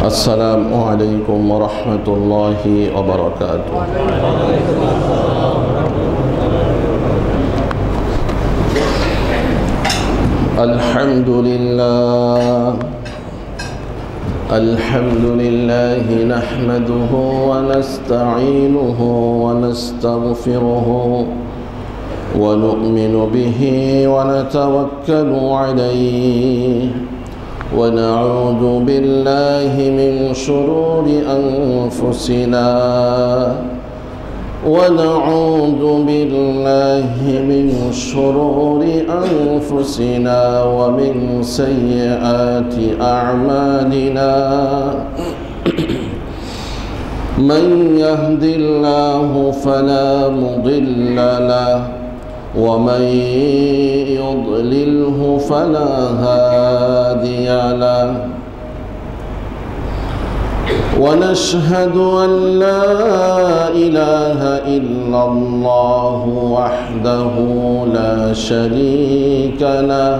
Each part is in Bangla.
Assalamualaikum warahmatullahi wabarakatuh. Alhamdulillah nahmaduhu wa nasta'inuhu wa nastaghfiruhu wa nu'minu bihi wa natawakkalu alayhi ونعوذ بالله من شرور أنفسنا ومن سيئات أعمالنا من يهد الله فلا مضل له ومن يضلله فلا هادي له ونشهد أن لا إله إلا الله وحده لا شريك له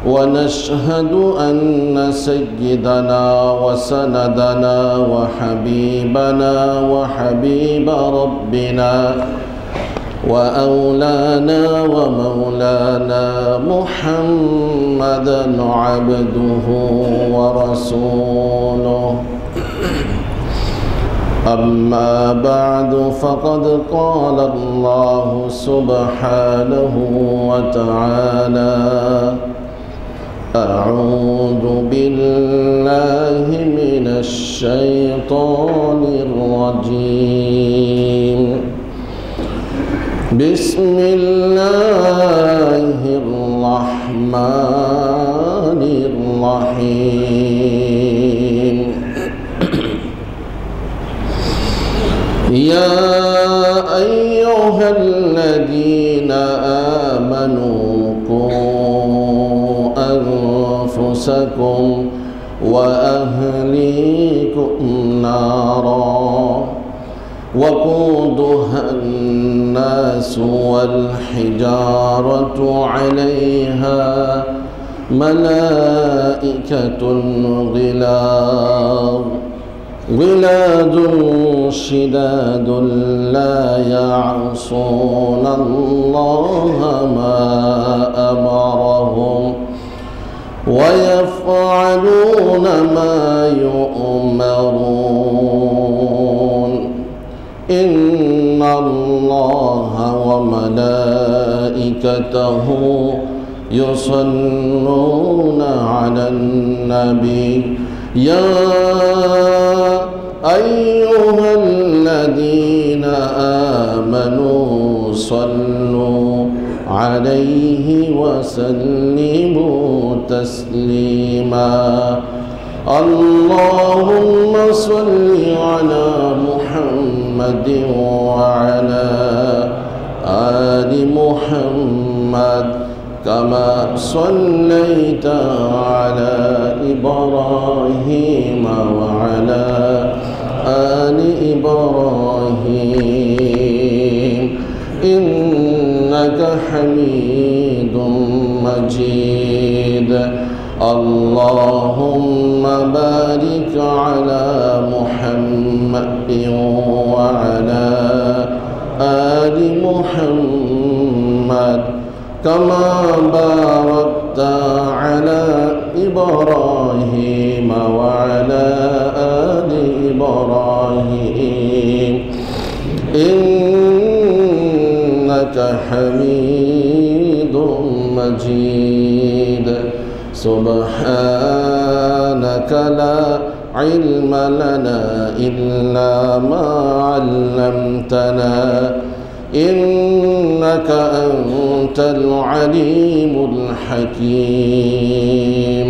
ونشهد أن سيدنا وسندنا وحبيبنا وحبيب ربنا وأولانا ومولانا محمدا عبده ورسوله أما بعد فقد قال الله سبحانه وتعالى أعوذ بالله من الشيطان الرجيم بسم الله الرحمن الرحيم يا أيها الذين آمنوا قوا أنفسكم وأهليكم نارا وقودها الناس والحجارة عليها ملائكة غلاظ شداد لا يعصون الله ما أمرهم ويفعلون ما يؤمرون إن الله وملائكته يصلون على النبي يا أيها الذين آمنوا صلوا عليه وسلموا تسليما اللهم صل على محمد وعلى آل محمد كما صليت على إبراهيم وعلى اللهم بارك على محمد وعلى آل محمد كما باركت على إبراهيم وعلى آل إبراهيم إنك حميد مجيد سبحانك لا علم لنا إلا ما علمتنا إنك أنت العليم الحكيم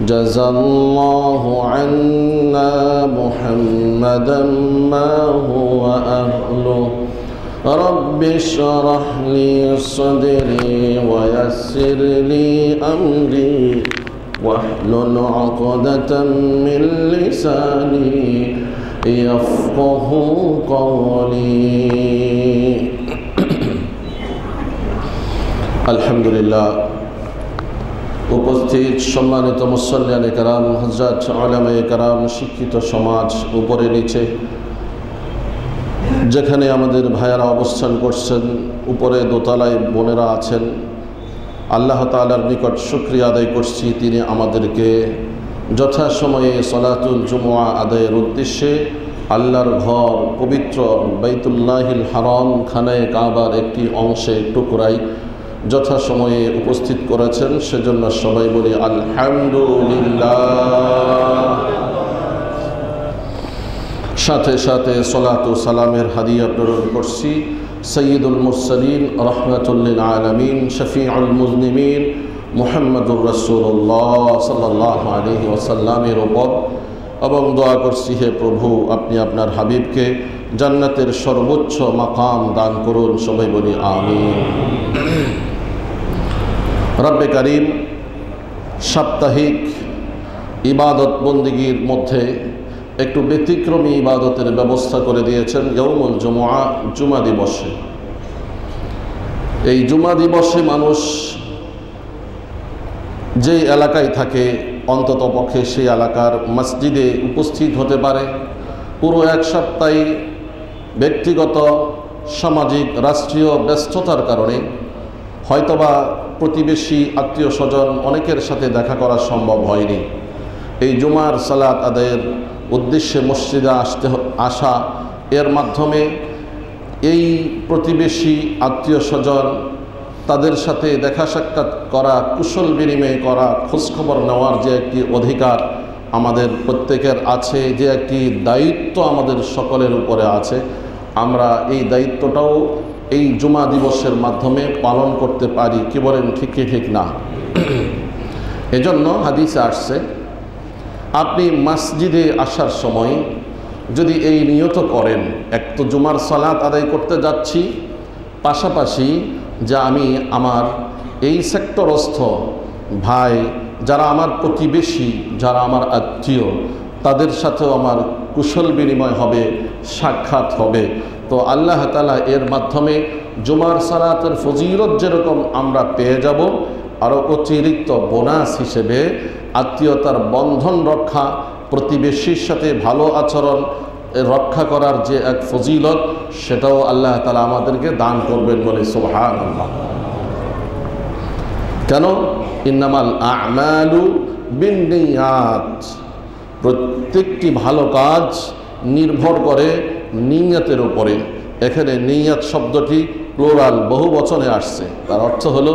جزى الله عنا محمدا ما هو أهله رب اشرح لي صدري ويسر لي أمري واحلل عقدة من لساني يفقه قولي الحمد لله উপস্থিত সম্মানিত মুসল্লিয়ানে কেরাম, হযরত উলামায়ে কেরাম, শিক্ষিত সমাজ, উপরে নিচে যেখানে আমাদের ভাইয়েরা অবস্থান করছেন, উপরে দোতলায় বোনেরা আছেন, আল্লাহ তাআলার নিকট শুকরিয়া আদায় করছি তিনি আমাদেরকে যথাসময়ে সলাতুল জুমুআ আদায়ের উদ্দেশ্যে আল্লাহর ঘর পবিত্র বাইতুল্লাহিল হারাম খানায়ে কাবার একটি অংশে টুকরাই যথাসময়ে উপস্থিত করেছেন। সেজন্য সবাই বলি আলহামদুলিল্লাহ। সাথে সাথে সলাত ও সালামের হাদিয়া প্রেরণ করছি সৈয়দুল মুরসালিন রাহমাতুল লিল আলামিন শফিউল মুজনিমিন মুহাম্মদুর রাসূলুল্লাহ সাল্লাল্লাহু আলাইহি ওয়াসাল্লামের উপর, এবং দোয়া করছি হে প্রভু আপনি আপনার হাবিবকে জান্নাতের সর্বোচ্চ মাকাম দান করুন। সবাই বলি আমিন। রব্বে কারীম সাপ্তাহিক ইবাদত বন্দিগির মধ্যে একটু ব্যতিক্রমী ইবাদতের ব্যবস্থা করে দিয়েছেন ইয়াউমুল জুমুআ, জুমা দিবসে। এই জুমা দিবসে মানুষ যেই এলাকায় থাকে অন্ততপক্ষে সেই এলাকার মসজিদে উপস্থিত হতে পারে। পুরো এক সপ্তাহে ব্যক্তিগত, সামাজিক, রাষ্ট্রীয় ব্যস্ততার কারণে হয়তোবা প্রতিবেশী, আত্মীয় স্বজন অনেকের সাথে দেখা করা সম্ভব হয়নি। এই জুমার সালাত আদায়ের উদ্দেশ্যে মসজিদে আসা, এর মাধ্যমে এই প্রতিবেশী, আত্মীয় স্বজন তাদের সাথে দেখা সাক্ষাৎ করা, কুশল বিনিময় করা, খোঁজখবর নেওয়ার যে একটি অধিকার আমাদের প্রত্যেকের আছে, যে একটি দায়িত্ব আমাদের সকলের উপরে আছে, আমরা এই দায়িত্বটাও এই জুমা দিবসের মাধ্যমে পালন করতে পারি। কি বলেন, ঠিক কি ঠিক না? এজন্য হাদিসে আসছে আপনি মসজিদে আসার সময় যদি এই নিয়ত করেন, এক তো জুমার সালাত আদায় করতে যাচ্ছি, পাশাপাশি যে আমি আমার এই সেক্টরস্থ ভাই, যারা আমার প্রতিবেশী, যারা আমার আত্মীয়, তাদের সাথেও আমার কুশল বিনিময় হবে, সাক্ষাৎ হবে। তো আল্লাহ তাআলা এর মাধ্যমে জুমার সালাতের ফজিলত যেরকম আমরা পেয়ে যাব, আরও অতিরিক্ত বোনাস হিসেবে আত্মীয়তার বন্ধন রক্ষা, প্রতিবেশীর সাথে ভালো আচরণ রক্ষা করার যে এক ফজিলত, সেটাও আল্লাহ তাআলা আমাদেরকে দান করবেন বলে সুবহানাল্লাহ। কেন? ইন্নামাল আ'মালু বিন্নিয়াত, প্রত্যেকটি ভালো কাজ নির্ভর করে নিয়তের উপরে। এখানে নিয়ত শব্দটি প্লুরাল, বহু বচনে আসছে। তার অর্থ হলো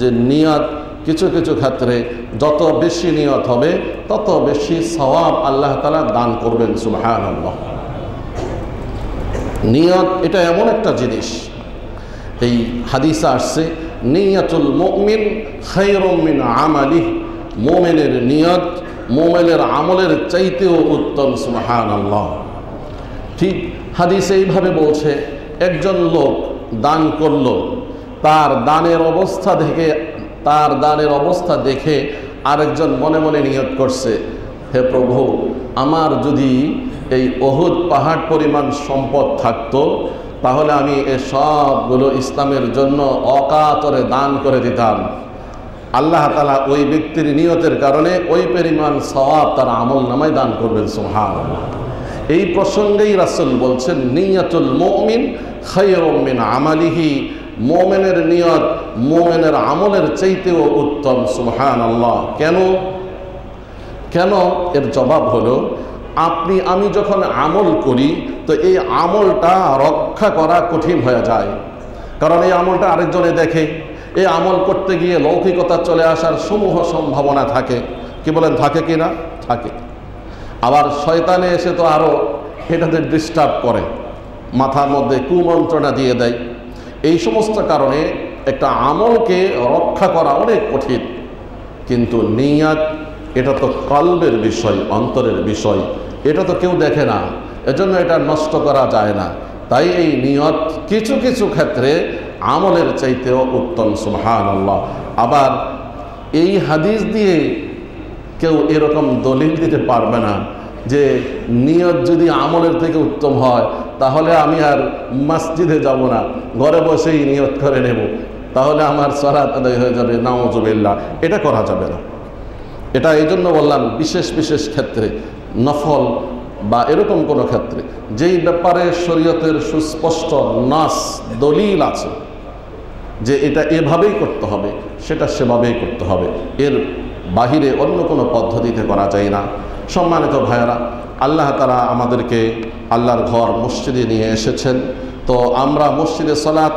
যে নিয়ত কিছু কিছু ক্ষেত্রে যত বেশি নিয়ত হবে তত বেশি সওয়াব আল্লাহ তাআলা দান করবেন সুবহানাল্লাহ। নিয়ত এটা এমন একটা জিনিস, এই হাদিসে আসছে নিয়াতুল মুমিন খায়রুম মিন আমালিহি, মুমিনের নিয়ত মুমিনের আমলের চাইতেও উত্তম সুবহানাল্লাহ। ঠিক হাদিসে এইভাবে বলছে, একজন লোক দান করলো, তার দানের অবস্থা দেখে আরেকজন মনে মনে নিয়ত করছে, হে প্রভু আমার যদি এই উহুদ পাহাড় পরিমাণ সম্পদ থাকতো তাহলে আমি এ সবগুলো ইসলামের জন্য অকাতরে দান করে দিতাম। আল্লাহ তাআলা ওই ব্যক্তির নিয়তের কারণে ওই পরিমাণ সওয়াব তার আমল নামায় দান করবেন। সুবহানাল্লাহ। এই প্রসঙ্গেই রাসূল বলছেন, নিয়াতুল মুমিন খায়রুম মিন আমালিহি, মুমিনের নিয়ত মুমিনের আমলের চাইতেও উত্তম। সুবহানাল্লাহ। কেন? এর জবাব হলো, আমি যখন আমল করি তো এই আমলটা রক্ষা করা কঠিন হয়ে যায়, কারণ এই আমলটা আরেকজনে দেখে। এই আমল করতে গিয়ে লৌকিকতা চলে আসার সমূহ সম্ভাবনা থাকে। কি বলেন, থাকে কি না? থাকে। আবার শয়তানে এসে তো আরও এটাতে ডিস্টার্ব করে, মাথার মধ্যে কুমন্ত্রণা দিয়ে দেয়। এই সমস্ত কারণে একটা আমলকে রক্ষা করা অনেক কঠিন। কিন্তু নিয়াত, এটা তো কলবের বিষয়, অন্তরের বিষয়, এটা তো কেউ দেখে না, এজন্য এটা নষ্ট করা যায় না। তাই এই নিয়ত কিছু কিছু ক্ষেত্রে আমলের চাইতেও উত্তম। সুবহানাল্লাহ। আবার এই হাদিস দিয়ে কেউ এরকম দলিল দিতে পারবে না যে নিয়ত যদি আমলের থেকে উত্তম হয় তাহলে আমি আর মসজিদে যাব না, ঘরে বসেই নিয়ত করে নেব, তাহলে আমার সালাত আদায় হয়ে যাবে। নাউজুবিল্লাহ, এটা করা যাবে না। এটা এই জন্য বললাম, বিশেষ বিশেষ ক্ষেত্রে, নফল বা এরকম কোনো ক্ষেত্রে যেই ব্যাপারে শরীয়তের সুস্পষ্ট নাস দলিল আছে যে এটা এভাবেই করতে হবে, সেটা সেভাবেই করতে হবে, এর বাহিরে অন্য কোনো পদ্ধতিতে করা যায় না। সম্মানিত ভাইয়েরা, আল্লাহ তাআলা আমাদেরকে আল্লাহর ঘর মসজিদে নিয়ে এসেছেন, তো আমরা মসজিদে সালাত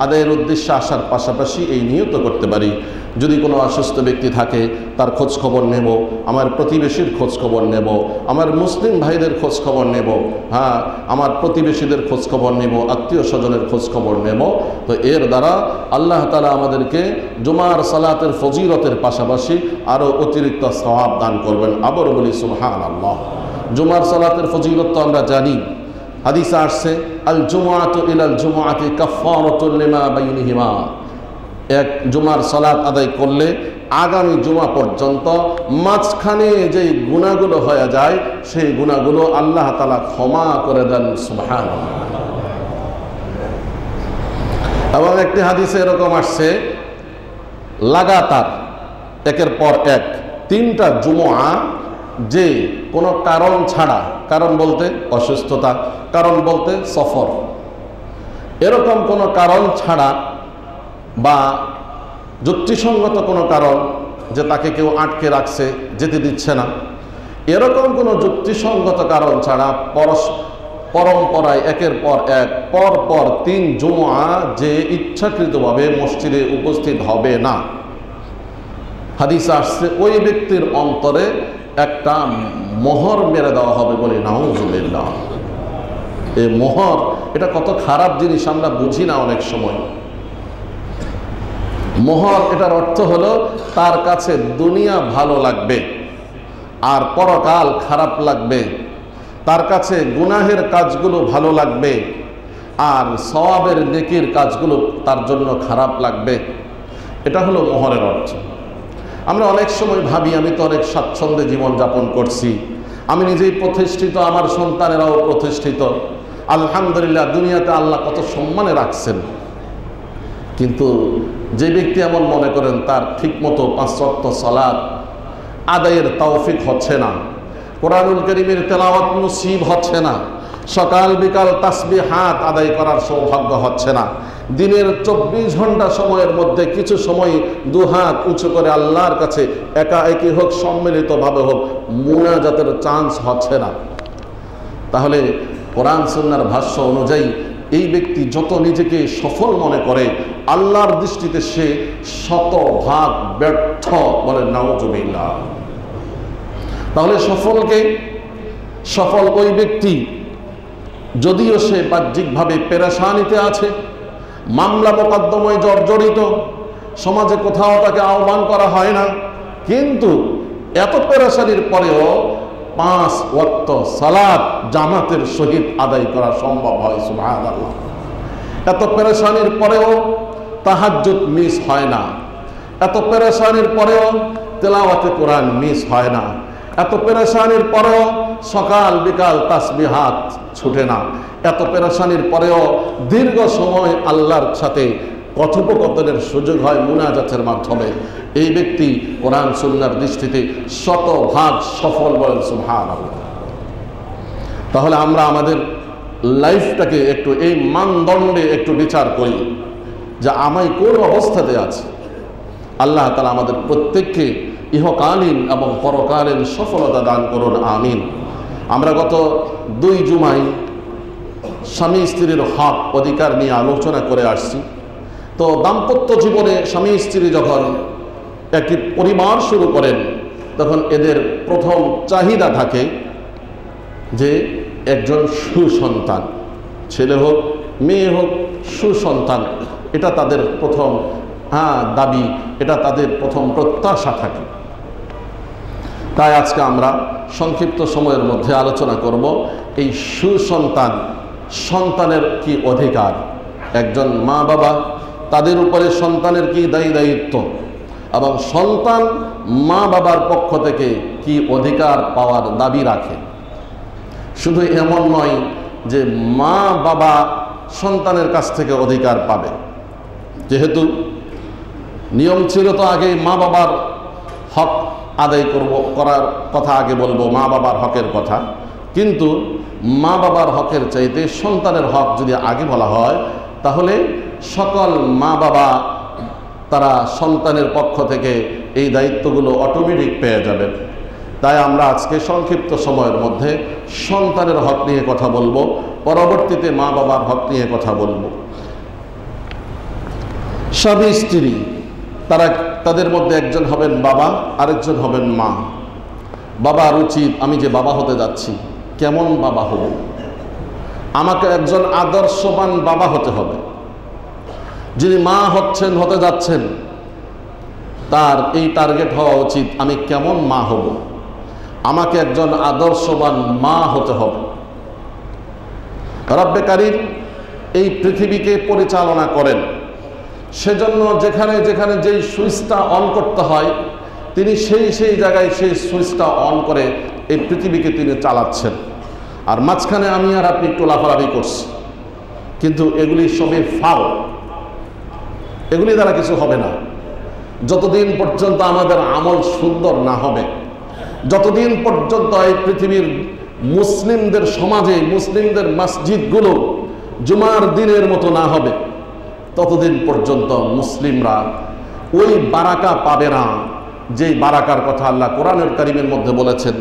আদায়ের উদ্দেশ্যে আসার পাশাপাশি এই নিয়ত করতে পারি, যদি কোনো অসুস্থ ব্যক্তি থাকে তার খোঁজ খবর নেব, আমার প্রতিবেশীর খোঁজ খবর নেব, আমার মুসলিম ভাইদের খোঁজ খবর নেব, হ্যাঁ, আমার প্রতিবেশীদের খোঁজ খবর নেব, আত্মীয় স্বজনের খোঁজ খবর নেব। তো এর দ্বারা আল্লাহ তাআলা আমাদেরকে জুমার সালাতের ফজিলতের পাশাপাশি আরও অতিরিক্ত সওয়াব দান করবেন। আবার বলি সুবহানাল্লাহ। জুমার সালাতের ফজিলত তো আমরা জানি, হাদিসে আসছে, আল জুমআতু ইলাল জুমআতি কাফফারাতুল লিমা বাইনিহিমা। এক জুমার সালাত আদায় করলে আগামী জুমা পর্যন্ত মাঝখানে যেই গুনাহগুলো হয়ে যায় সেই গুনাহগুলো আল্লাহ তাআলা ক্ষমা করে দেন। সুবহানাল্লাহ। এবং একটি হাদিসে এরকম আসছে, লাগাতার একের পর এক 3টা জুমআ যে কোনো কারণ ছাড়া, কারণ বলতে অসুস্থতা, কারণ বলতে সফর, এরকম কোনো কারণ ছাড়া বা যুক্তিসঙ্গত কোনো কারণ যে তাকে কেউ আটকে রাখছে, যেতে দিচ্ছে না, এরকম কোনো যুক্তিসঙ্গত কারণ ছাড়া পরম্পরায় একের পর এক পর 3 জুমআ যে ইচ্ছাকৃতভাবে মসজিদে উপস্থিত হবে না, হাদিসে আসছে ওই ব্যক্তির অন্তরে একটা মোহর মেরে দেওয়া হবে। বলি নাউজুবিল্লাহ। এই মোহর, এটা কত খারাপ জিনিস আমরা বুঝি না অনেক সময়। মোহর, এটার অর্থ হলো তার কাছে দুনিয়া ভালো লাগবে আর পরকাল খারাপ লাগবে, তার কাছে গুনাহের কাজগুলো ভালো লাগবে আর সওয়াবের নেকির কাজগুলো তার জন্য খারাপ লাগবে। এটা হলো মোহরের অর্থ। আমরা অনেক সময় ভাবি আমি তো অনেক স্বাচ্ছন্দ্যে জীবনযাপন করছি, আমি নিজেই প্রতিষ্ঠিত, আমার সন্তানেরাও প্রতিষ্ঠিত, আলহামদুলিল্লাহ, দুনিয়াতে আল্লাহ কত সম্মানে রাখছেন। কিন্তু যে ব্যক্তি এমন মনে করেন তার ঠিকমতো 5 ওয়াক্ত সালাত আদায়ের তৌফিক হচ্ছে না, কোরআনুল কারীমের তেলাওয়াত নসিব হচ্ছে না, সকাল বিকাল তাসবিহাত আদায় করার সৌভাগ্য হচ্ছে না, দিনের 24 ঘন্টা সময়ের মধ্যে কিছু সময় 2 হাত উঁচু করে আল্লাহর কাছে একাএকি হোক সম্মিলিতভাবে হোক মুনাজাতের চান্স হচ্ছে না, তাহলে কোরআন সুন্নাহর ভাষ্য অনুযায়ী এই ব্যক্তি যত নিজেকে সফল মনে করে আল্লাহর দৃষ্টিতে সে শতভাগ ব্যর্থ। বলে নাউজুবিল্লাহ। তাহলে সফল ওই ব্যক্তি যদিও সে বাহ্যিকভাবে পেরেশানিতে আছে, মামলা মোকদ্দমায় জর্জরিত, সমাজে কোথাও তাকে আহ্বান করা হয় না, কিন্তু এত পেরেশানির পরেও 5 ওয়াক্ত সালাত জামাতের সহিত আদায় করা সম্ভব হয়। সুবহানাল্লাহ। এত পেরেশানির পরেও তাহাজ্জুদ মিস হয় না, এত পেরেশানির পরেও তেলাওয়াতে কোরআন মিস হয় না, এত পেরেশানির পরেও সকাল বিকাল তাসবিহাত ছুটে না, এত পেরেশানির পরেও দীর্ঘ সময় আল্লাহর সাথে কথোপকথনের সুযোগ হয় মুনাজাতের মাধ্যমে, এই ব্যক্তি কোরআন সুন্নাহর দৃষ্টিতে শতভাগ সফল, বলেন সুবহানাল্লাহ। তাহলে আমরা আমাদের লাইফটাকে একটু এই মানদণ্ডে একটু বিচার করি যে আমি কোন অবস্থাতে আছি। আল্লাহ তাআলা আমাদের প্রত্যেককে ইহকালীন এবং পরকালীন সফলতা দান করুন, আমিন। আমরা গত 2 জুমায় স্বামী স্ত্রীর হক অধিকার নিয়ে আলোচনা করে আসছি। তো দাম্পত্য জীবনে স্বামী স্ত্রী যখন একটি পরিবার শুরু করেন, তখন এদের প্রথম চাহিদা থাকে যে একজন সুসন্তান, ছেলে হোক মেয়ে হোক, সুসন্তান, এটা তাদের প্রথম দাবি, এটা তাদের প্রথম প্রত্যাশা থাকে। তাই আজকে আমরা সংক্ষিপ্ত সময়ের মধ্যে আলোচনা করব এই সুসন্তান, সন্তানের কি অধিকার, একজন মা বাবা তাদের উপরে সন্তানের কি দায়িত্ব, এবং সন্তান মা বাবার পক্ষ থেকে কি অধিকার পাওয়ার দাবি রাখে। শুধু এমন নয় যে মা বাবা সন্তানের কাছ থেকে অধিকার পাবে, যেহেতু নিয়ম ছিল তো আগে মা বাবার হক আদায় করার কথা আগে বলবো, মা বাবার হকের কথা, কিন্তু মা বাবার হকের চাইতে সন্তানের হক যদি আগে বলা হয়, তাহলে সকল মা বাবা তারা সন্তানের পক্ষ থেকে এই দায়িত্বগুলো অটোমেটিক পেয়ে যাবেন। তাই আমরা আজকে সংক্ষিপ্ত সময়ের মধ্যে সন্তানের হক নিয়ে কথা বলবো, পরবর্তীতে মা বাবার হক নিয়ে কথা বলবো। স্বামী স্ত্রী তাদের মধ্যে একজন হবেন বাবা, আরেকজন হবেন মা। বাবার উচিত আমি যে বাবা হতে যাচ্ছি কেমন বাবা হব, আমাকে একজন আদর্শবান বাবা হতে হবে। যিনি মা হতে যাচ্ছেন তার এই টার্গেট হওয়া উচিত আমি কেমন মা হব, আমাকে একজন আদর্শবান মা হতে হবে। রব্বে কারীম এই পৃথিবীকে পরিচালনা করেন, সেজন্য যেখানে যেখানে যেই সুইচটা অন করতে হয় তিনি সেই জায়গায় সেই সুইচটা অন করে এই পৃথিবীকে তিনি চালাচ্ছেন। আর মাঝখানে আমি আর আপনি একটু লাফালাফি করছি, কিন্তু এগুলি সবই ফাউল, এগুলি দ্বারা কিছু হবে না। যতদিন পর্যন্ত আমাদের আমল সুন্দর না হবে, যতদিন পর্যন্ত এই পৃথিবীর মুসলিমদের সমাজে, মুসলিমদের মসজিদগুলো জুমার দিনের মতো না হবে, ততদিন পর্যন্ত মুসলিমরা ওই বারাকা পাবে না যেই বারাকার কথা আল্লাহ কোরআনুল কারীমের মধ্যে বলেছেন,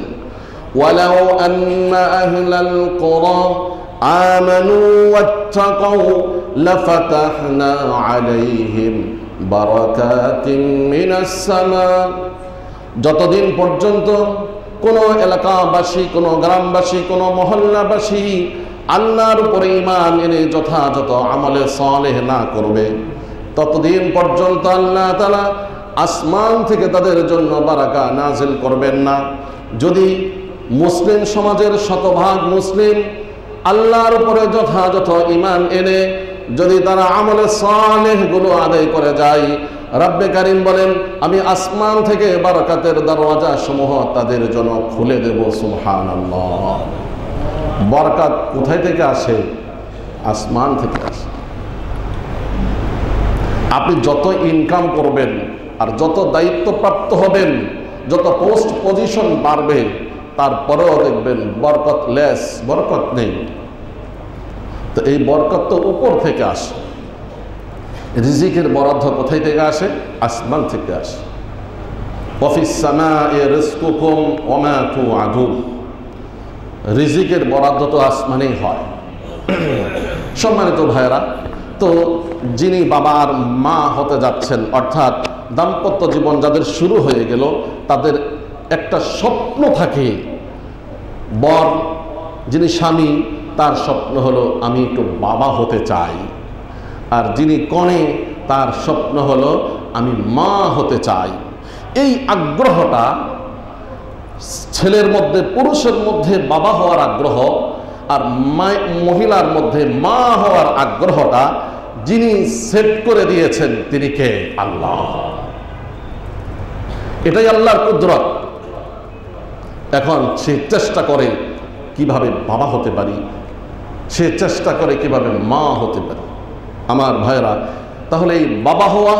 ওয়ালাউ আন্না আহলাল কুরা আমানু ওয়াত্তাকাউ লাফাতাহনা আলাইহিম বারাকাতিম মিনাস সামা। যতদিন পর্যন্ত কোনো এলাকাবাসী, কোনো গ্রামবাসী, কোনো মহল্লাবাসী আল্লাহর উপরে ঈমান এনে যথাযথ আমলে সালেহ না করবে, ততদিন পর্যন্ত আল্লাহ তাআলা আসমান থেকে তাদের জন্য বারাকা নাজিল করবেন না। যদি মুসলিম সমাজের শতভাগ মুসলিম আল্লাহর উপরে যথাযথ ঈমান এনে যদি তারা আমলে সালেহ গুলো আদায় করে যায়, রব্বে কারীম বলেন আমি আসমান থেকে বারাকাতের দরওয়াজা সমূহ তাদের জন্য খুলে দেব। সুবহানাল্লাহ। বরকত কোথায় থেকে আসে? আসমান থেকে আসে। আপনি যত ইনকাম করবেন আর যত দায়িত্বপ্রাপ্ত হবেন, যত পোস্ট পজিশন বাড়বে, তারপরেও দেখবেন বরকত লেস, বরকত নেই। তো এই বরকত তো উপর থেকে আসে। রিজিকের বরাদ্দ কোথায় থেকে আসে? আসমান থেকে আসে। ওয়াফিস সামাই রিজকুকুম ওয়া মা তুআদুন। রিজিকের বরাদ্দ তো আসমানেই হয়। সম্মানিত ভাইয়েরা, তো যিনি বাবা আর মা হতে যাচ্ছেন, অর্থাৎ দাম্পত্য জীবন যাদের শুরু হয়ে গেল, তাদের একটা স্বপ্ন থাকে। বর যিনি স্বামী, তার স্বপ্ন হলো আমি একটু বাবা হতে চাই। আর যিনি কনে, তার স্বপ্ন হলো আমি মা হতে চাই। এই আগ্রহটা ছেলের মধ্যে, পুরুষের মধ্যে বাবা হওয়ার আগ্রহ, আর মহিলার মধ্যে মা হওয়ার আগ্রহটা যিনি সেট করে দিয়েছেন তিনি কে? আল্লাহ। এটাই আল্লাহর কুদরত। এখন সে চেষ্টা করে কিভাবে বাবা হতে পারি, সে চেষ্টা করে কিভাবে মা হতে পারি। আমার ভাইরা, তাহলে এই বাবা হওয়া,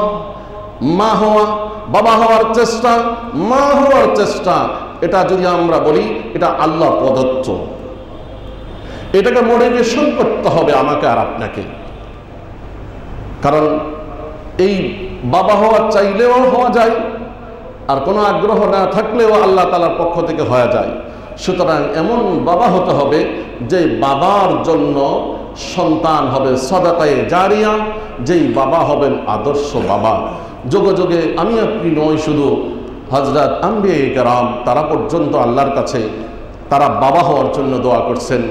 মা হওয়া, বাবা হওয়ার চেষ্টা, মা হওয়ার চেষ্টা, এটা যদি আমরা বলি এটা আল্লাহ প্রদত্ত, এটাকে মোটিভেশন করতে হবে আমাকে আর আপনাকে। কারণ এই বাবা হওয়া চাইলেও হওয়া যায়, আর কোনো আগ্রহ না থাকলেও আল্লাহ তাআলার পক্ষ থেকে হয়ে যায়। সুতরাং এমন বাবা হতে হবে যে বাবার জন্য সন্তান হবে সাদাকায়ে জারিয়া, যেই বাবা হবেন আদর্শ বাবা। যুগে যুগে আমি আপনি নয়, শুধু হযরত আম্বিয়া কেরাম তারা পর্যন্ত আল্লাহর কাছে তারা বাবা হওয়ার জন্য দোয়া করছেন,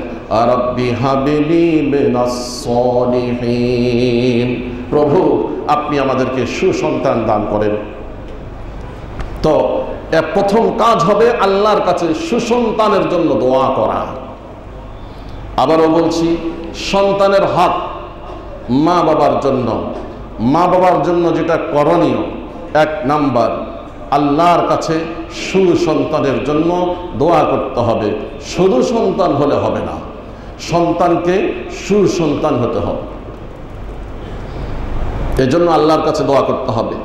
রাব্বি হাবলি মিনাস সলিহিন, প্রভু আপনি আমাদেরকে সুসন্তান দান করেন। তো প্রথম কাজ হবে আল্লাহর কাছে সুসন্তানের জন্য দোয়া করা। আবারও বলছি, সন্তানের হক মা বাবার জন্য, মা বাবার জন্য যেটা করণীয়, 1 নাম্বার আল্লাহর কাছে সুসন্তানের জন্য দোয়া করতে হবে। শুধু সন্তান হলে হবে না, সন্তানকে সুসন্তান হতে হবে, এজন্য আল্লাহর কাছে দোয়া করতে হবে।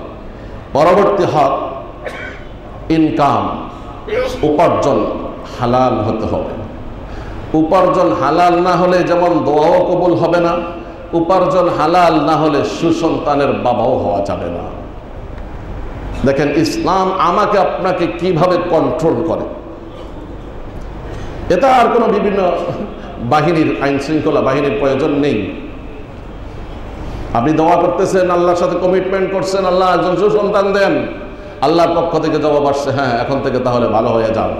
পরবর্তী হক ইনকাম, উপার্জন হালাল হতে হবে। উপার্জন হালাল না হলে যেমন দোয়াও কবুল হবে না, উপার্জন হালাল না হলে সুসন্তানের বাবাও হওয়া যাবে না। দেখেন ইসলাম আমাকে আপনাকে কিভাবে কন্ট্রোল করে। এটা আর কোনো বিভিন্ন বাহিনীর, আইন শৃঙ্খলা বাহিনীর প্রয়োজন নেই। আপনি দোয়া করতেছেন, আল্লাহর সাথে কমিটমেন্ট করছেন, আল্লাহ একজন সুসন্তান দেন, আল্লাহর পক্ষ থেকে জবাব আসছে, হ্যাঁ এখন থেকে তাহলে ভালো হয়ে যাও,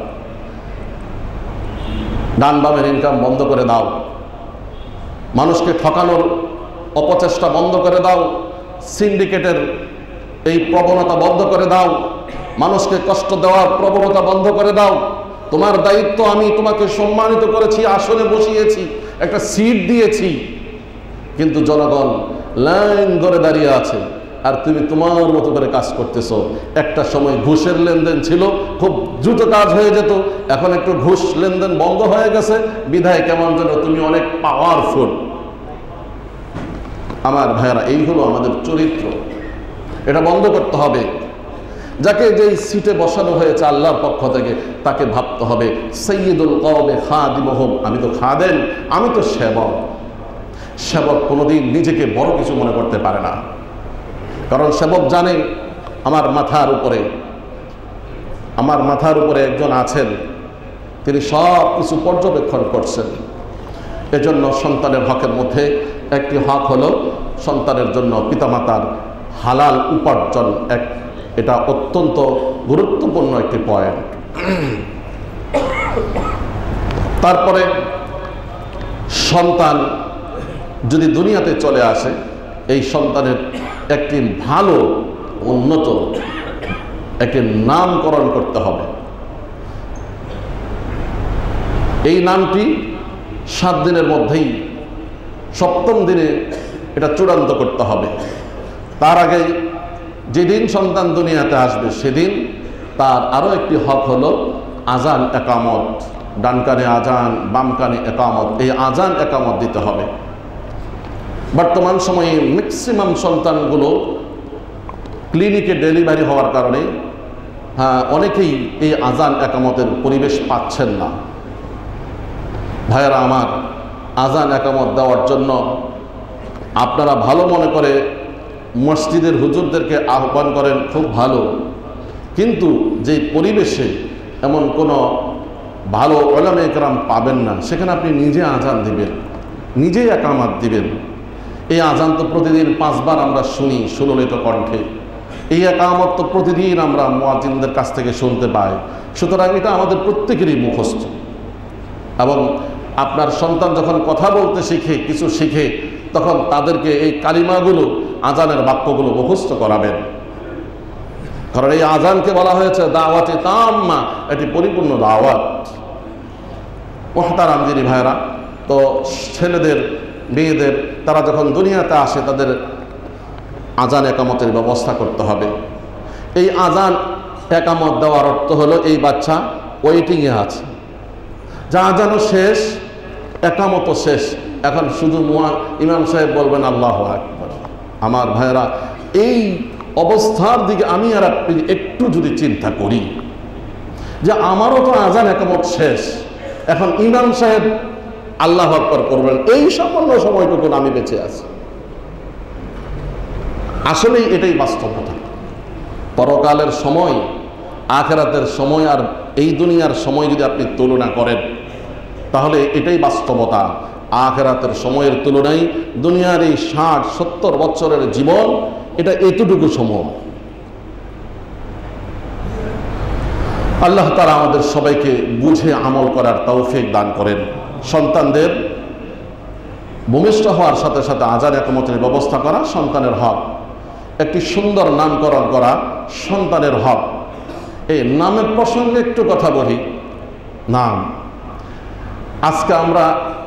ডান বামের ইনকাম বন্ধ করে দাও, মানুষকে ঠকানোর অপচেষ্টা বন্ধ করে দাও, সিন্ডিকেটের এই প্রবণতা বন্ধ করে দাও, মানুষকে কষ্ট দেওয়ার প্রবণতা বন্ধ করে দাও। তোমার দায়িত্ব, আমি তোমাকে সম্মানিত করেছি, আসনে বসিয়েছি, একটা সিট দিয়েছি, কিন্তু জনগণ লাইন ধরে দাঁড়িয়ে আছে আর তুমি তোমার মতো করে কাজ করতেছো। একটা সময় ঘুষের লেনদেন ছিল, খুব দ্রুত কাজ হয়ে যেত, এখন একটু ঘুষ লেনদেন বন্ধ হয়ে গেছে, বিধায় কেমন যেন তুমি অনেক পাওয়ারফুল। আমার ভাইয়েরা, এই হলো আমাদের চরিত্র, এটা বন্ধ করতে হবে। যাকে যেই সিটে বসানো হয়েছে আল্লাহর পক্ষ থেকে, তাকে ভাবতে হবে সাইয়্যিদুল কওমে খাদিমুহুম, আমি তো খাদেম, আমি তো সেবক। সেবক কোনোদিন নিজেকে বড় কিছু মনে করতে পারে না, কারণ সেবক জানে আমার মাথার উপরে একজন আছেন, তিনি সব কিছু পর্যবেক্ষণ করছেন। এজন্য সন্তানের হকের মধ্যে একটি হক হলো সন্তানের জন্য পিতামাতার হালাল উপার্জন, এটা অত্যন্ত গুরুত্বপূর্ণ একটি পয়েন্ট। তারপরে সন্তান যদি দুনিয়াতে চলে আসে, এই সন্তানের একটি ভালো উন্নত একটি নামকরণ করতে হবে। এই নামটি 7 দিনের মধ্যেই, 7ম দিনে এটা চূড়ান্ত করতে হবে। তার আগে যেদিন সন্তান দুনিয়াতে আসবে সেদিন তার আরও একটি হক হলো আজান একামত, ডান কানে আজান, বাম কানে একামত, এই আজান একামত দিতে হবে। বর্তমান সময়ে ম্যাক্সিমাম সন্তানগুলো ক্লিনিকে ডেলিভারি হওয়ার কারণে অনেকেই এই আজান একামতের পরিবেশ পাচ্ছেন না। ভাইয়েরা আমার, আজান একামত দেওয়ার জন্য আপনারা ভালো মনে করে মসজিদের হুজুরদেরকে আহ্বান করেন, খুব ভালো, কিন্তু যে পরিবেশে এমন কোনো ভালো উলামা ইকরাম পাবেন না, সেখানে আপনি নিজে আজান দিবেন, নিজেই একামত দিবেন। এই আজান তো প্রতিদিন 5 বার আমরা শুনি সুললিত কণ্ঠে, এই একামত তো প্রতিদিন আমরা মুয়াজ্জিনদের কাছ থেকে শুনতে পাই। সুতরাং এটা আমাদের প্রত্যেকেরই মুখস্থ। এবং আপনার সন্তান যখন কথা বলতে শিখে, কিছু শিখে, তখন তাদেরকে এই কালিমাগুলো, আজানের বাক্যগুলো মুখস্থ করাবেন। কারণ এই আজানকে বলা হয়েছে দাওয়াতে তাম্মা, এটি পরিপূর্ণ দাওয়াত। মুহতারাম দিনী ভাইরা, তো ছেলেদের, মেয়েদের তারা যখন দুনিয়াতে আসে তাদের আজান একামতের ব্যবস্থা করতে হবে। এই আজান একামত দেওয়ার অর্থ হলো এই বাচ্চা ওয়েটিংয়ে আছে, যা আজানও শেষ, একামতও শেষ, এখন শুধু ইমাম সাহেব বলবেন আল্লাহু আকবার, আমার ভাইয়েরা, এই অবস্থার দিকে আমি আর আপনি একটু যদি চিন্তা করি যে আমারও তো আজান একামত শেষ, এখন ইমাম সাহেব আল্লাহু আকবার করবেন, এই সামান্য সময়টুকু আমি বেঁচে আছি। আসলেই এটাই বাস্তবতা। পরকালের সময়, আখিরাতের সময় আর এই দুনিয়ার সময় যদি আপনি তুলনা করেন, তাহলে এটাই বাস্তবতা। আখিরাতের সময়ের তুলনায় দুনিয়ার এই 60-70 বছরের জীবন, এটা এতটুকু সময়। আল্লাহ তাআলা আমাদের সবাইকে বুঝে আমল করার তৌফিক দান করেন। সন্তানদের ভূমিষ্ঠ হওয়ার সাথে সাথে আজান ইকামতের ব্যবস্থা করা সন্তানের হক। একটি সুন্দর নামকরণ করা সন্তানের হক। এই নামের প্রসঙ্গে একটু কথা বলি। নাম, আজকে আমরা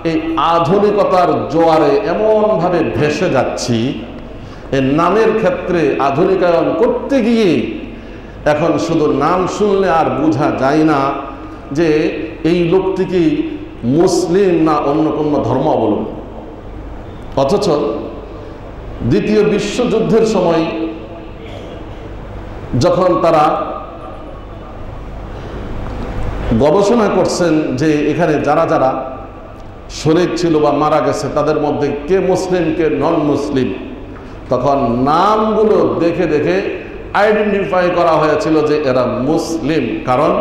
এই আধুনিকতার জোয়ারে এমনভাবে ভেসে যাচ্ছি, এই নামের ক্ষেত্রে আধুনিকায়ন করতে গিয়ে এখন শুধু নাম শুনলে আর বোঝা যায় না যে এই লোকটি কি মুসলিম না অন্য কোনো ধর্মাবলম্বী। অথচ দ্বিতীয় বিশ্বযুদ্ধের সময় যখন তারা গবেষণা করছেন যে এখানে যারা যারা শহীদ ছিল বা মারা গেছে তাদের মধ্যে কে মুসলিম কে নন মুসলিম, তখন নামগুলো দেখে দেখে আইডেন্টিফাই করা হয়েছিল যে এরা মুসলিম। কারণ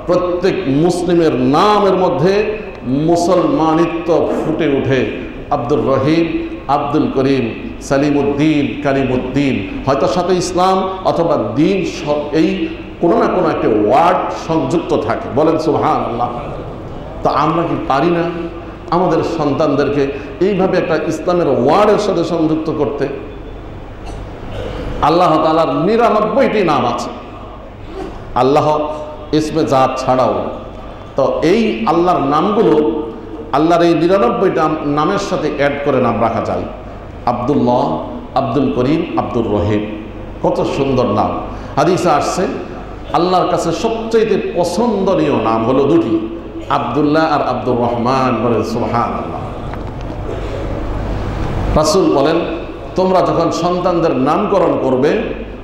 প্রত্যেক মুসলিমের নামের মধ্যে মুসলমানিত্ব ফুটে উঠে। আব্দুর রহিম, আব্দুল করিম, সালিমউদ্দিন, কারিমউদ্দিন, হয়তো সাথে ইসলাম অথবা দিন, এই কোনো না কোনো একটা ওয়ার্ড সংযুক্ত থাকে। বলেন সুবহানাল্লাহ। তো আমরা কি পারি না আমাদের সন্তানদেরকে এইভাবে একটা ইসলামের ওয়ার্ডের সাথে সংযুক্ত করতে? আল্লাহ তাআলার 99টি নাম আছে, আল্লাহ ইসমে জাত ছাড়াও। তো এই আল্লাহর নামগুলো, আল্লাহর এই 99টা নামের সাথে অ্যাড করে নাম রাখা যায়। আব্দুল্লাহ, আব্দুল করিম, আব্দুর রহিম, কত সুন্দর নাম। হাদিসে আসছে আল্লাহর কাছে সবচেয়ে পছন্দনীয় নাম হলো দুটি, আব্দুল্লাহ আর আব্দুর রহমান। বলেন সুবহানাল্লাহ। রাসূল বলেন, তোমরা যখন সন্তানদের নামকরণ করবে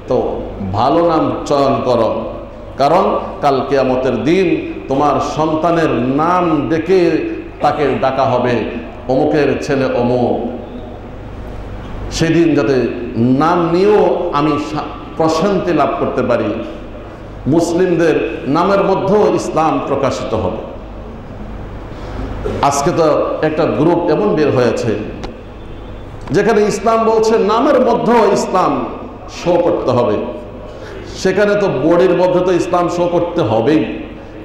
তো ভালো নাম চয়ন করো, কারণ কাল কিয়ামতের দিন তোমার সন্তানের নাম ডেকে তাকে ডাকা হবে অমুকের ছেলে অমুক। সেদিন যাতে নাম নিয়েও আমি প্রশান্তি লাভ করতে পারি। মুসলিমদের নামের মধ্যেও ইসলাম প্রকাশিত হবে। আজকে তো একটা গ্রুপ এমন বের হয়েছে যেখানে ইসলাম বলছে নামের মধ্যেও ইসলাম শো করতে হবে। সেখানে তো বডির মধ্যে তো ইসলাম শো করতে হবেই,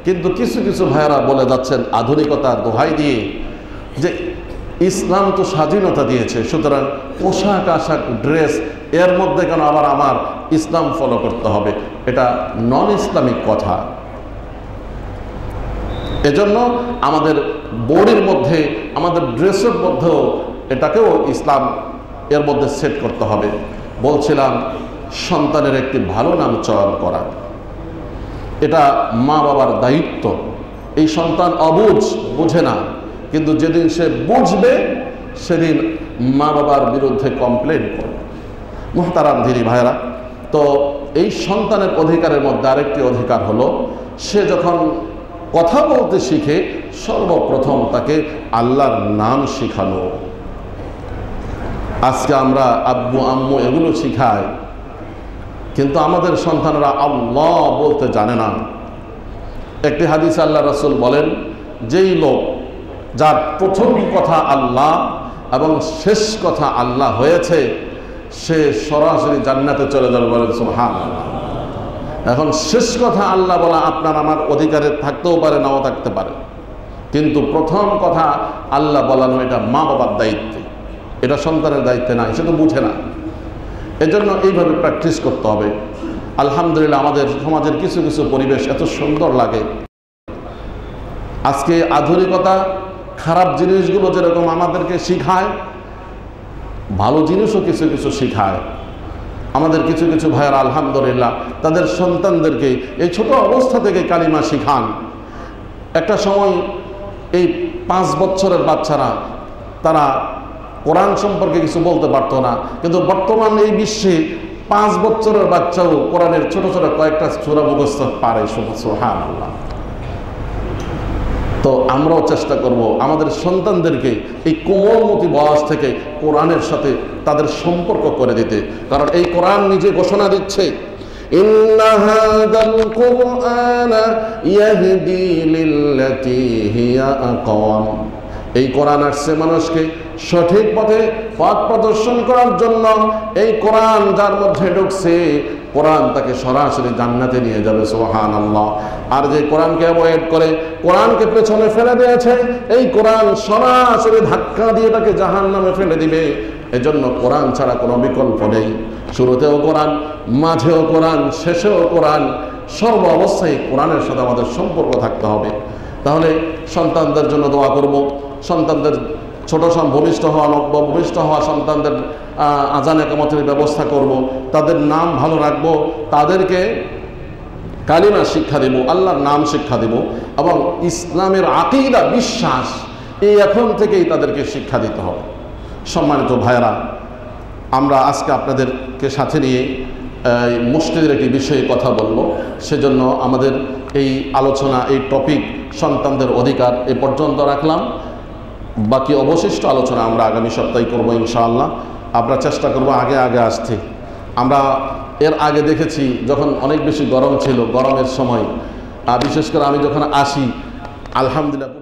কিন্তু কিছু কিছু ভাইয়েরা বলে যাচ্ছেন আধুনিকতার দোহাই দিয়ে যে ইসলাম তো স্বাধীনতা দিয়েছে, সুতরাং পোশাক আশাক ড্রেস এর মধ্যে কেন আবার আমার ইসলাম ফলো করতে হবে? এটা নন ইসলামিক কথা। এজন্য আমাদের বডির মধ্যে, আমাদের ড্রেসের মধ্যেও এটাকেও ইসলাম এর মধ্যে সেট করতে হবে। বলছিলাম সন্তানের একটি ভালো নাম চয়ন করা, এটা মা বাবার দায়িত্ব। এই সন্তান অবুঝ, বুঝে না, কিন্তু যেদিন সে বুঝবে সেদিন মা বাবার বিরুদ্ধে কমপ্লেন করবে। মুহতারাম দিনী ভাইরা, তো এই সন্তানের অধিকারের মধ্যে আরেকটি অধিকার হলো সে যখন কথা বলতে শিখে সর্বপ্রথম তাকে আল্লাহর নাম শিখানো। আজকে আমরা আব্বু আম্মু এগুলো শিখাই, কিন্তু আমাদের সন্তানরা আল্লাহ বলতে জানে না। একটি হাদিসে আল্লাহ রাসূল বলেন, যেই লোক যার প্রথম কথা আল্লাহ এবং শেষ কথা আল্লাহ হয়েছে সে সরাসরি জান্নাতে চলে যাবে। বলেন সুবহানাল্লাহ। এখন শেষ কথা আল্লাহ বলা আপনার আমার অধিকারে থাকতেও পারে, নাও থাকতে পারে, কিন্তু প্রথম কথা আল্লাহ বলানো এটা মা বাবার দায়িত্বে, এটা সন্তানের দায়িত্বে না, সে তো বুঝে না। এজন্য এইভাবে প্র্যাকটিস করতে হবে। আলহামদুলিল্লাহ আমাদের সমাজের কিছু কিছু পরিবেশ এত সুন্দর লাগে। আজকে আধুনিকতা খারাপ জিনিসগুলো যেরকম আমাদেরকে শিখায়, ভালো জিনিসও কিছু কিছু শিখায়। আমাদের কিছু কিছু ভাইয়েরা আলহামদুলিল্লাহ তাদের সন্তানদেরকে এই ছোট অবস্থা থেকে কালিমা শিখান। একটা সময় এই 5 বছরের বাচ্চারা তারা কোরআন সম্পর্কে কিছু বলতে পারতো না। কিন্তু বর্তমান এই বিশ্বে 5 বছরের বাচ্চাও কোরআনের ছোট ছোট কয়েকটা সূরা মুখস্থ পারে। সুবহানাল্লাহ। তো আমরাও চেষ্টা করব আমাদের সন্তানদেরকে এই কোমলমতি বয়স থেকে কোরআনের সাথে তাদের সম্পর্ক করে দিতে, কারণ এই কোরআন নিজে ঘোষণা দিচ্ছে, ইন্না হাযাল কুরআনা ইয়াহদি লিল্লাতী হিয়া আকওয়াম। এই কোরআন আসছে মানুষকে সঠিক পথে পথ প্রদর্শন করার জন্য। এই কোরআন যার মধ্যে ঢুকছে, কোরআন তাকে সরাসরি জান্নাতে নিয়ে যাবে। সুবহানাল্লাহ। আর যে কোরআনকে অ্যাভয়েড করে, কোরআনকে পেছনে ফেলে দিয়েছে, এই কোরআন সরাসরি ধাক্কা দিয়ে তাকে জাহান্নামে ফেলে দিবে। এজন্য কোরআন ছাড়া কোনো বিকল্প নেই। শুরুতেও কোরআন, মাঝেও কোরআন, শেষেও কোরআন। সর্ব অবস্থায় কোরআনের সাথে আমাদের সম্পর্ক থাকতে হবে। তাহলে সন্তানদের জন্য দোয়া করব, সন্তানদের ছোট ভূমিষ্ঠ হওয়া সন্তানদের আযান ইকামতের ব্যবস্থা করব, তাদের নাম ভালো রাখবো, তাদেরকে কালিমা শিক্ষা দেব, আল্লাহর নাম শিক্ষা দেব, এবং ইসলামের আকীদা বিশ্বাস এই এখন থেকেই তাদেরকে শিক্ষা দিতে হবে। সম্মানিত ভাইয়েরা, আমরা আজকে আপনাদেরকে সাথে নিয়ে মসজিদের একটি বিষয়ে কথা বলবো। সেজন্য আমাদের এই আলোচনা, এই টপিক সন্তানদের অধিকার এ পর্যন্ত রাখলাম। বাকি অবশিষ্ট আলোচনা আমরা আগামী সপ্তাহে করবো ইনশাআল্লাহ। আমরা চেষ্টা করব আগে আসতে। আমরা এর আগে দেখেছি যখন অনেক বেশি গরম ছিল, গরমের সময় বিশেষ করে আমি যখন আসি, আলহামদুলিল্লাহ